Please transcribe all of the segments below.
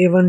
A1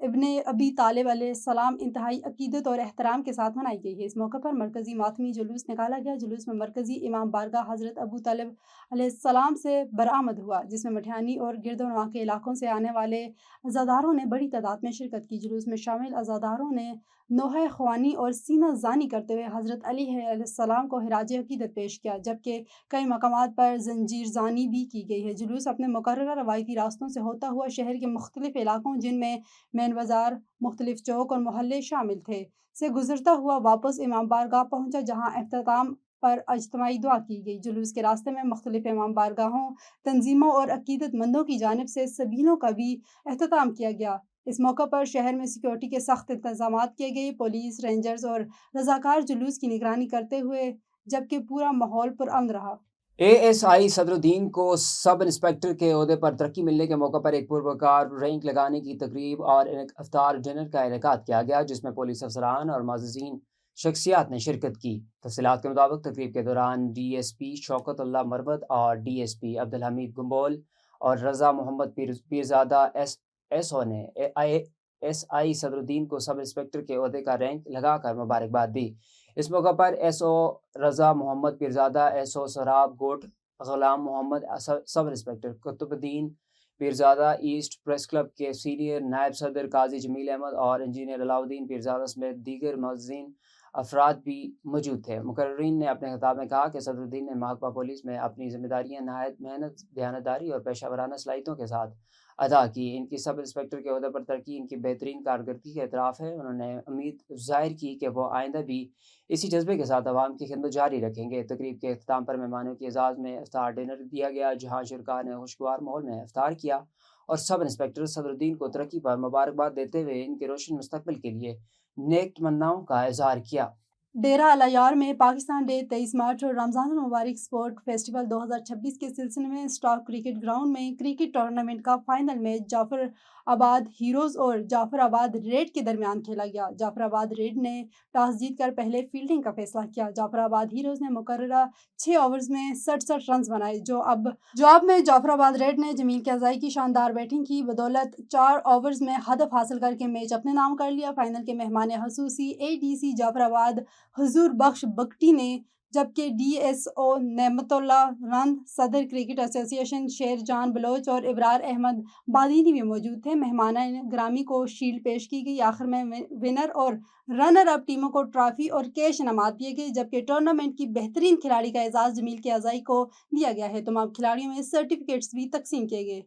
ابن ابی طالب علیہ السلام انتہائی عقیدت اور احترام کے ساتھ منائی گئی ہے۔ اس موقع پر مرکزی ماتمی جلوس نکالا گیا۔ جلوس میں مرکزی امام بارگاہ حضرت ابو طالب علیہ السلام سے برآمد ہوا، جس میں مٹھیانی اور گرد و نواح کے علاقوں سے آنے والے عزاداروں نے بڑی تعداد میں شرکت کی۔ جلوس میں شامل عزاداروں نے نوحہ خوانی اور سینہ زانی کرتے ہوئے حضرت علی علیہ السلام کو خراج عقیدت پیش کیا، جبکہ کئی مقامات پر زنجیر زانی بھی کی گئی ہے۔ جلوس اپنے مقررہ روایتی راستوں سے ہوتا ہوا شہر کے مختلف علاقوں، جن میں مین بازار، مختلف چوک اور محلے شامل تھے، سے گزرتا ہوا واپس امام بارگاہ پہنچا، جہاں اختتام پر اجتماعی دعا کی گئی۔ جلوس کے راستے میں مختلف امام بارگاہوں، تنظیموں اور عقیدت مندوں کی جانب سے سبیلوں کا بھی اہتمام کیا گیا۔ اس موقع پر شہر میں سیکورٹی کے سخت انتظامات کیے گئے۔ پولیس، رینجرز اور رضاکار جلوس کی نگرانی کرتے ہوئے، جبکہ پورا ماحول پرامن رہا۔ اے ایس آئی صدر الدین کو سب انسپکٹر کے عہدے پر ترقی ملنے کے موقع پر ایک پروقار رینک لگانے کی تقریب اور ایک افطار ڈنر کا انعقاد کیا گیا، جس میں پولیس افسران اور معززین شخصیات نے شرکت کی۔ تفصیلات کے مطابق تقریب کے دوران ڈی ایس پی شوکت اللہ مربد اور ڈی ایس پی عبدالحمید گنبول اور رضا محمد پیرزادہ ایس او نے ایس آئی صدر الدین کو سب انسپکٹر کے عہدے کا رینک لگا کر مبارکباد دی۔ اس موقع پر ایس او رضا محمد پیرزادہ، ایس او سراب گوٹ، غلام محمد، سب انسپکٹر قطب الدین پیرزادہ ایسٹ پریس کلب کے سینئر نائب صدر قاضی جمیل احمد اور انجینئر علاؤ الدین پیرزادہ سمیت دیگر معززین افراد بھی موجود تھے۔ مقررین نے اپنے خطاب میں کہا کہ صدر الدین نے محکمہ پولیس میں اپنی ذمہ داریاں نہایت محنت، دیانتداری اور پیشہ ورانہ صلاحیتوں کے ساتھ ادا کی۔ ان کی سب انسپکٹر کے عہدے پر ترقی ان کی بہترین کارکردگی کا اعتراف ہے۔ انہوں نے امید ظاہر کی کہ وہ آئندہ بھی اسی جذبے کے ساتھ عوام کی خدمت جاری رکھیں گے۔ تقریب کے اختتام پر مہمانوں کی اعزاز میں افطار ڈنر دیا گیا، جہاں شرکاء نے خوشگوار ماحول میں افطار کیا اور سب انسپکٹر صدر الدین کو ترقی پر مبارکباد دیتے ہوئے ان کے روشن مستقبل کے لیے نیک تمناؤں کا اظہار کیا۔ ڈیرہ العیار میں پاکستان ڈے 23 مارچ اور رمضان المبارک سپورٹ فیسٹیول 2026 کے سلسلے میں اسٹاف کرکٹ گراؤنڈ میں کرکٹ ٹورنامنٹ کا فائنل میچ جعفر آباد ہیروز اور جعفر آباد ریڈ کے درمیان کھیلا گیا۔ جعفر آباد ریڈ نے ٹاس جیت کر پہلے فیلڈنگ کا فیصلہ کیا۔ جعفر آباد ہیروز نے مقررہ 6 اوورز میں 67 رنز بنائے، جو اب میں جعفر آباد ریڈ نے جمیل قیضائی کی شاندار بیٹنگ کی بدولت 4 اوورز میں ہدف حاصل کر کے میچ اپنے نام کر لیا۔ فائنل کے مہمان خصوصی اے ڈی سی جعفر آباد حضور بخش بگٹی نے، جبکہ ڈی ایس او نعمت اللہ رند، صدر کرکٹ ایسوسی ایشن شیر جان بلوچ اور ابرار احمد بادینی بھی موجود تھے۔ مہمان گرامی کو شیلڈ پیش کی گئی۔ آخر میں ونر اور رنر اپ ٹیموں کو ٹرافی اور کیش انعامات دیے گئے، جبکہ ٹورنامنٹ کی بہترین کھلاڑی کا اعزاز جمیل قیضائی کو دیا گیا ہے۔ تمام کھلاڑیوں میں سرٹیفکیٹس بھی تقسیم کیے گئے۔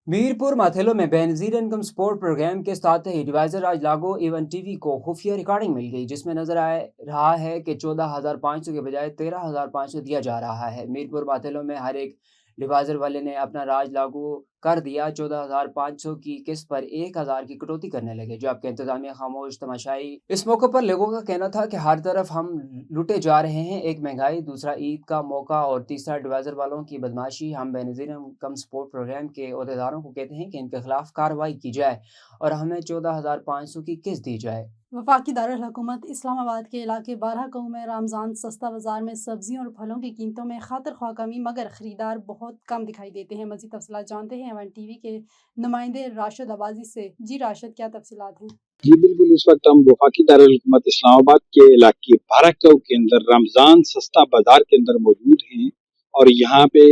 میرپور ماتھیلو میں بے نظیر انکم سپورٹ پروگرام کے تحت ڈیوائزر راج لاگو ایون ٹی وی کو خفیہ ریکارڈنگ مل گئی، جس میں نظر آ رہا ہے کہ 14,500 کے بجائے 13,500 دیا جا رہا ہے۔ میرپور ماتھیلو میں ہر ایک ڈیوائزر والے نے اپنا راج لاگو کر دیا۔ 14,500 کی قسط پر 1,000 کی کٹوتی کرنے لگے، جبکہ انتظامیہ خاموش تماشائی۔ اس موقع پر لوگوں کا کہنا تھا کہ ہر طرف ہم لوٹے جا رہے ہیں، ایک مہنگائی، دوسرا عید کا موقع اور تیسرا ڈیوائزر والوں کی بدماشی۔ ہم بے نظیر انکم سپورٹ پروگرام کے عہدیداروں کو کہتے ہیں کہ ان کے خلاف کارروائی کی جائے اور ہمیں 14,500 کی قسط دی جائے۔ وفاقی دارالحکومت اسلام آباد کے علاقے 12 گاؤں میں رمضان سستا بازار میں سبزیوں اور پھلوں کی قیمتوں میں خاطر خواہ کمی، مگر خریدار بہت کم دکھائی دیتے ہیں۔ مزید تفصیلات جانتے ہیں ایون ٹی وی کے نمائندے راشد آبازی سے۔ جی راشد، کیا تفصیلات ہیں؟ جی بالکل، اس وقت ہم وفاقی دارالحکومت اسلام آباد کے علاقے 12 گاؤں کے اندر رمضان سستا بازار کے اندر موجود ہیں، اور یہاں پہ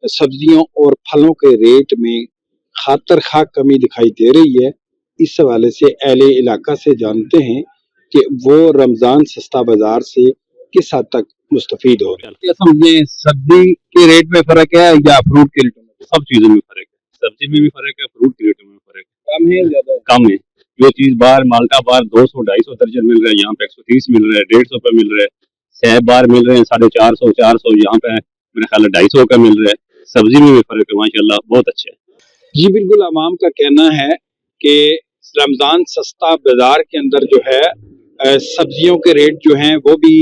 سبزیوں اور پھلوں کے ریٹ میں خاطر خواہ کمی دکھائی دے رہی ہے۔ اس حوالے سے اہل علاقہ سے جانتے ہیں کہ وہ رمضان سستا بازار سے کس حد تک مستفید ہو رہے ہیں۔ کیا سمجھیں، سبزی کے ریٹ میں فرق ہے یا فروٹ کے ریٹوں میں؟ سب چیزوں میں فرق ہے، سبزی میں بھی فرق ہے، فروٹ کے ریٹوں میں فرق ہے۔ کم ہے زیادہ؟ کم ہے۔ جو چیز باہر مالٹا باہر 200-250 درجن مل رہا ہے، یہاں پہ 130 مل رہا ہے، 150 پہ مل رہا ہے۔ سیب باہر مل رہے ہیں 450-400، یہاں پہ میرے خیال ہے 250 کا مل رہا ہے۔ سبزی میں بھی فرق ہے، ماشاءاللہ بہت اچھا ہے۔ جی بالکل، عوام کا کہنا ہے کہ رمضان سستا بازار کے اندر جو ہے سبزیوں کے ریٹ جو ہیں وہ بھی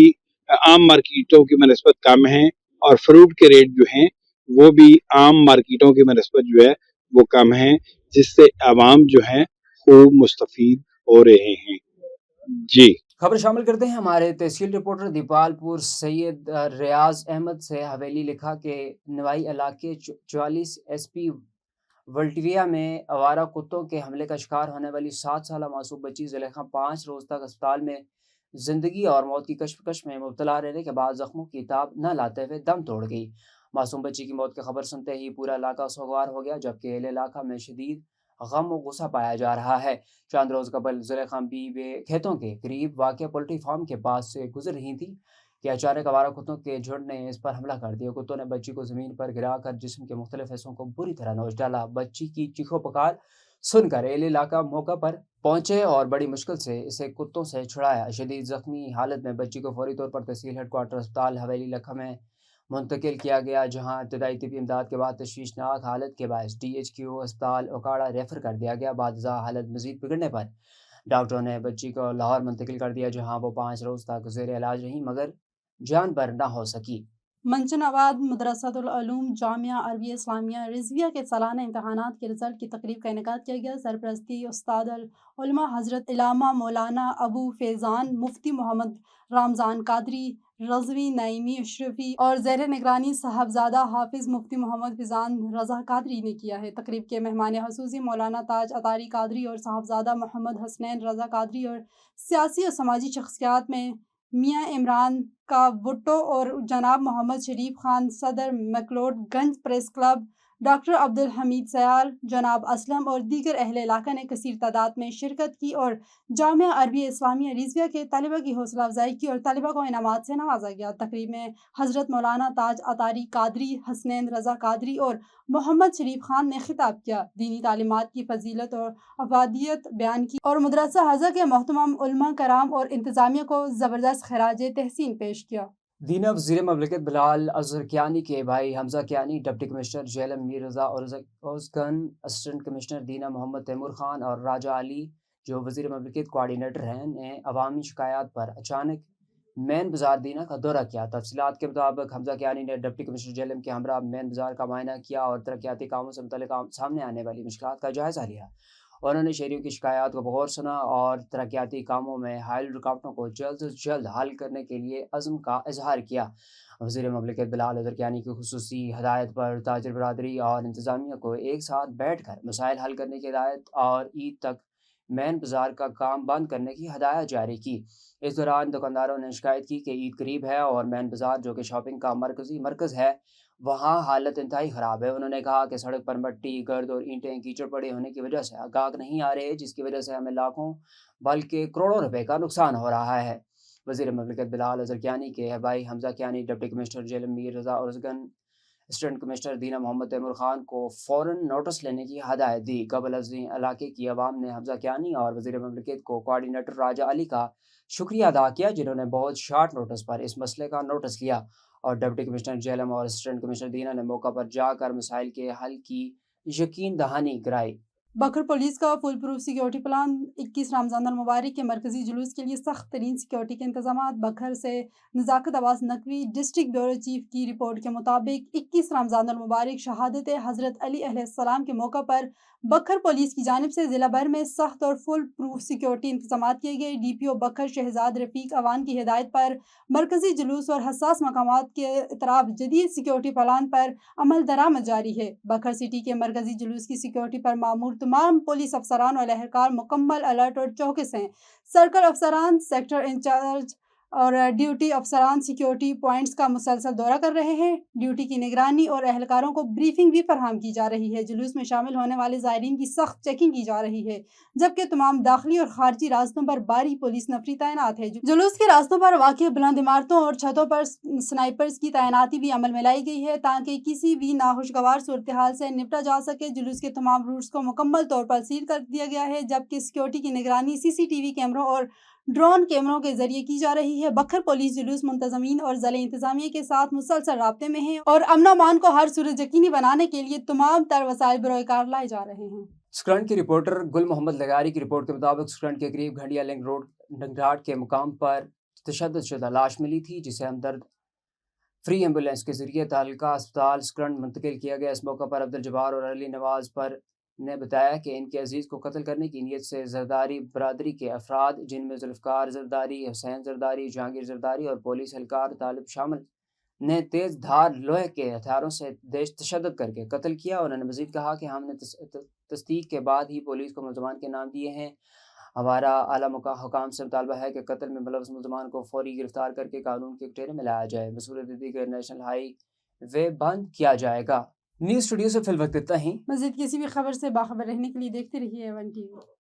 عام مارکیٹوں کی بنسبت کم ہیں، اور فروٹ کے ریٹ جو ہیں وہ بھی عام مارکیٹوں کی بنسبت جو ہے وہ کم ہیں، جس سے عوام جو ہیں خوب مستفید ہو رہے ہیں۔ جی خبر شامل کرتے ہیں ہمارے تحصیل رپورٹر دیپال پور سید ریاض احمد سے۔ حویلی لکھا کہ نوائی علاقے 44 ایس پی ولٹویا میں آوارہ کتوں کے حملے کا شکار ہونے والی 7 سالہ معصوم بچی زلیخا 5 روز تک اسپتال میں زندگی اور موت کی کشمکش میں مبتلا رہنے کے بعد زخموں کی تاب نہ لاتے ہوئے دم توڑ گئی۔ معصوم بچی کی موت کی خبر سنتے ہی پورا علاقہ سوگوار ہو گیا، جبکہ اہل علاقہ میں شدید غم و غصہ پایا جا رہا ہے۔ چند روز قبل زلیخا بی کھیتوں کے قریب واقع پولٹری فارم کے پاس سے گزر رہی تھی کہ اچانک آوارہ کتوں کے جھنڈ نے اس پر حملہ کر دیا۔ کتوں نے بچی کو زمین پر گرا کر جسم کے مختلف حصوں کو بری طرح نوچ ڈالا۔ بچی کی چیخو پکار سن کر اہل علاقہ موقع پر پہنچے اور بڑی مشکل سے اسے کتوں سے چھڑایا۔ شدید زخمی حالت میں بچی کو فوری طور پر تحصیل ہیڈ کوارٹر اسپتال حویلی لکھا میں منتقل کیا گیا، جہاں ابتدائی طبی امداد کے بعد تشویشناک حالت کے باعث DHQ اسپتال اوکاڑا ریفر کر دیا گیا۔ بعد ازاں حالت مزید بگڑنے پر ڈاکٹروں نے بچی کو لاہور منتقل کر دیا، جہاں وہ 5 روز تک زیر علاج رہیں مگر جان بر نہ ہو سکی۔ منچن آباد مدرسۃ العلوم جامعہ عربیہ اسلامیہ رضویہ کے سالانہ امتحانات کے رزلٹ کی تقریب کا انعقاد کیا گیا۔ سرپرستی استاد العلماء حضرت علامہ مولانا ابو فیضان مفتی محمد رمضان قادری رضوی نعیمی اشرفی اور زیر نگرانی صاحبزادہ حافظ مفتی محمد فیضان رضا قادری نے کیا ہے۔ تقریب کے مہمان خصوصی مولانا تاج اطاری قادری اور صاحبزادہ محمد حسنین رضا قادری اور سیاسی اور سماجی شخصیات میں میاں عمران کا وٹو اور جناب محمد شریف خان صدر مکلوڈ گنج پریس کلب، ڈاکٹر عبدالحمید سیال، جناب اسلم اور دیگر اہل علاقہ نے کثیر تعداد میں شرکت کی اور جامعہ عربیہ اسلامیہ رضویہ کے طلبہ کی حوصلہ افزائی کی اور طلبہ کو انعامات سے نوازا گیا۔ تقریب میں حضرت مولانا تاج اطاری قادری، حسنین رضا قادری اور محمد شریف خان نے خطاب کیا، دینی تعلیمات کی فضیلت اور افادیت بیان کی اور مدرسہ حضرت کے محترم علماء کرام اور انتظامیہ کو زبردست خراج تحسین پیش کیا۔ دینا وزیر مملکت بلال اظہر کیانی کے بھائی حمزہ کیانی، ڈپٹی کمشنر جیلم میر رضا ازگن، اسسٹنٹ کمشنر دینا محمد تیمور خان اور راجہ علی جو وزیر مملکت کوآرڈینیٹر ہیں، نے عوامی شکایات پر اچانک مین بازار دینا کا دورہ کیا۔ تفصیلات کے مطابق حمزہ کیانی نے ڈپٹی کمشنر جیلم کے ہمراہ مین بازار کا معائنہ کیا اور ترقیاتی کاموں سے متعلق سامنے آنے والی مشکلات کا جائزہ لیا۔ انہوں نے شہریوں کی شکایات کو بغور سنا اور ترقیاتی کاموں میں حائل رکاوٹوں کو جلد از جلد حل کرنے کے لیے عزم کا اظہار کیا۔ وزیر مملکت بلال اظہر کیانی کی خصوصی ہدایت پر تاجر برادری اور انتظامیہ کو ایک ساتھ بیٹھ کر مسائل حل کرنے کی ہدایت اور عید تک مین بازار کا کام بند کرنے کی ہدایت جاری کی۔ اس دوران دکانداروں نے شکایت کی کہ عید قریب ہے اور مین بازار جو کہ شاپنگ کا مرکز ہے وہاں حالت انتہائی خراب ہے۔ انہوں نے کہا کہ سڑک پر مٹی، گرد اور اینٹیں کیچڑ پڑے ہونے کی وجہ سے گاہک نہیں آ رہے، جس کی وجہ سے ہمیں لاکھوں بلکہ کروڑوں روپے کا نقصان ہو رہا ہے۔ وزیر مملکت بلال اظہر کیانی کے بھائی حمزہ کیانی، ڈپٹی کمشنر جیلم میر رضا ازگن، اسسٹنٹ کمشنر دینا محمد تیمور خان کو فوراً نوٹس لینے کی ہدایت دی۔ قبل ازیں علاقے کی عوام نے حمزہ کیانی اور وزیر مملکت کو کوآرڈینیٹر راجہ علی کا شکریہ ادا کیا، جنہوں نے بہت شارٹ نوٹس پر اس مسئلے کا نوٹس لیا اور ڈپٹی کمشنر جیلم اور اسسٹنٹ کمشنر دینا نے موقع پر جا کر مسائل کے حل کی یقین دہانی کرائی۔ بکھر پولیس کا فل پروف سیکیورٹی پلان 21 رمضان المبارک کے مرکزی جلوس کے لیے سخت ترین سیکیورٹی کے انتظامات۔ بکھر سے نزاکت Abbas Naqvi, district bureau chief کی رپورٹ کے مطابق 21 رمضان المبارک شہادت حضرت علی علیہ السلام کے موقع پر بکھر پولیس کی جانب سے ضلع بھر میں سخت اور فل پروف سیکیورٹی انتظامات کیے گئے۔ DPO بکھر شہزاد رفیق اوان کی ہدایت پر مرکزی جلوس اور حساس مقامات کے اطراف جدید سیکیورٹی پلان پر عمل درآمد جاری ہے۔ بکھر سٹی کے مرکزی جلوس کی سیکیورٹی پر مامور تمام پولیس افسران اور اہلکار مکمل الرٹ اور چوکس ہیں۔ سرکل افسران، سیکٹر انچارج اور ڈیوٹی افسران سیکیورٹی پوائنٹس کا مسلسل دورہ کر رہے ہیں۔ ڈیوٹی کی نگرانی اور اہلکاروں کو بریفنگ بھی فراہم کی جا رہی ہے۔ جلوس میں شامل ہونے والے زائرین کی سخت چیکنگ کی جا رہی ہے، جبکہ تمام داخلی اور خارجی راستوں پر بھاری پولیس نفری تعینات ہے۔ جلوس کے راستوں پر واقع بلند عمارتوں اور چھتوں پر سنائپرز کی تعیناتی بھی عمل میں لائی گئی ہے تاکہ کسی بھی ناخوشگوار صورتحال سے نپٹا جا سکے۔ جلوس کے تمام روٹس کو مکمل طور پر سیل کر دیا گیا ہے، جبکہ سیکیورٹی کی نگرانی CCTV کیمروں اور ڈرون کیمروں کے ذریعے کی جا رہی ہے۔ بکھر پولیس جلوس منتظمین اور ضلع انتظامیہ کے ساتھ مسلسل رابطے میں ہے اور امن و امان کو ہر صورت یقینی بنانے کے لیے تمام تر وسائل بروئے کار لائے جا رہے ہیں۔ اسکرنٹ کی رپورٹر گل محمد لگاری کی رپورٹ کے مطابق اسکرنٹ کے قریب گھنڈیا لنک روڈ ڈنگراٹ کے مقام پر تشدد شدہ لاش ملی تھی، جسے ہمدرد فری ایمبولینس کے ذریعے تعلقہ اسپتال اسکرنٹ منتقل کیا گیا۔ اس موقع پر عبدالجبار اور علی نواز پر نے بتایا کہ ان کے عزیز کو قتل کرنے کی نیت سے زرداری برادری کے افراد، جن میں ذوالفقار زرداری، حسین زرداری، جہانگیر زرداری اور پولیس اہلکار طالب شامل نے تیز دھار لوہے کے ہتھیاروں سے تشدد کر کے قتل کیا۔ انہوں نے مزید کہا کہ ہم نے تصدیق کے بعد ہی پولیس کو ملزمان کے نام دیے ہیں۔ ہمارا اعلیٰ حکام سے مطالبہ ہے کہ قتل میں ملوث ملزمان کو فوری گرفتار کر کے قانون کے گھیرے میں لایا جائے۔ بصورت دیگر نیشنل ہائی وے بند کیا جائے گا۔ نیوز اسٹوڈیو سے فی الوقت اتنا ہی۔ مزید کسی بھی خبر سے باخبر رہنے کے لیے دیکھتے رہیے A1 TV۔